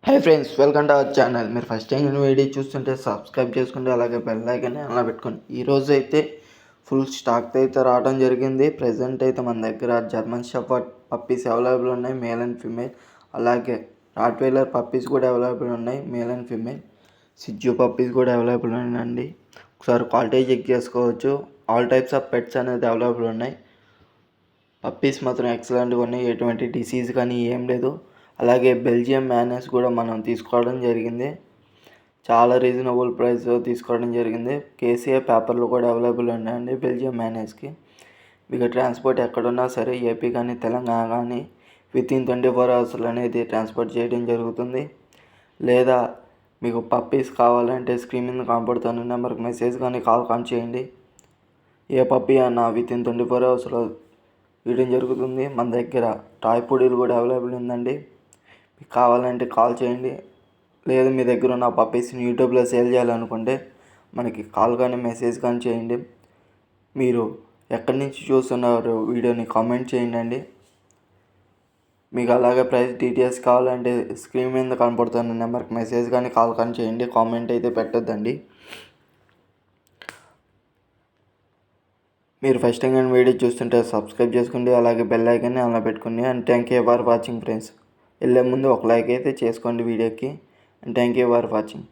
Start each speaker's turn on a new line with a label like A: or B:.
A: Hi friends, welcome to our channel. మీరు first time నేను video చూస్తుంటే సబ్స్క్రైబ్ చేసుకుంటే అలాగే బెల్ ఐకాన్ అలా పెట్టుకోండి. ఈరోజు అయితే ఫుల్ స్టాక్ అయితే రావడం జరిగింది. ప్రజెంట్ అయితే మన దగ్గర జర్మన్ షెపర్డ్ పప్పీస్ అవైలబుల్ ఉన్నాయి, మేల్ అండ్ ఫీమేల్. అలాగే రాట్వైలర్ పప్పీస్ కూడా అవైలబుల్ ఉన్నాయి, మేల్ అండ్ ఫీమేల్. సిజ్జు పప్పీస్ కూడా అవైలబుల్ ఉన్నాయండి. ఒకసారి క్వాలిటీ చెక్ చేసుకోవచ్చు. ఆల్ టైప్స్ ఆఫ్ పెట్స్ అనేది అవైలబుల్ ఉన్నాయి. పప్పీస్ మాత్రం ఎక్సలెంట్గా ఉన్నాయి, ఎటువంటి డిసీజ్ కానీ ఏం లేదు. అలాగే బెల్జియం మ్యానెస్ కూడా మనం తీసుకోవడం జరిగింది. చాలా రీజనబుల్ ప్రైస్ తీసుకోవడం జరిగింది. కేసీఏ పేపర్లు కూడా అవైలబుల్ ఉన్నాయండి బెల్జియం మ్యానెస్కి. మీకు ట్రాన్స్పోర్ట్ ఎక్కడున్నా సరే, ఏపీ కానీ తెలంగాణ కానీ వితిన్ 24 అవర్స్లో అనేది ట్రాన్స్పోర్ట్ చేయడం జరుగుతుంది. లేదా మీకు పప్పీస్ కావాలంటే స్క్రీన్ మీద కనపడుతున్న నెంబర్కి మెసేజ్ కానీ కాల్ కానీ చేయండి. ఏ పప్పీ అన్నా వితిన్ 24 అవర్స్లో ఇవ్వడం జరుగుతుంది. మన దగ్గర టాయ్ పొడీలు కూడా అవైలబుల్ ఉందండి. మీకు కావాలంటే కాల్ చేయండి. లేదా మీ దగ్గర ఉన్న పప్పీస్ని యూట్యూబ్లో సేల్ చేయాలనుకుంటే మనకి కాల్ కానీ మెసేజ్ కానీ చేయండి. మీరు ఎక్కడి నుంచి చూస్తున్నారు వీడియోని కామెంట్ చేయండి. మీకు అలాగే ప్రైస్ డీటెయిల్స్ కావాలంటే స్క్రీన్ మీద కనపడుతున్న నెంబర్కి మెసేజ్ కానీ కాల్ కానీ చేయండి. కామెంట్ అయితే పెట్టొద్దండి. మీరు ఫస్ట్ టైం కానీ వీడియో చూస్తుంటే సబ్స్క్రైబ్ చేసుకోండి, అలాగే బెల్ ఐకాన్ని అలా పెట్టుకోండి. And thank you for watching friends. వెళ్ళే ముందు ఒక లైక్ అయితే చేసుకోండి వీడియోకి. And thank you for watching.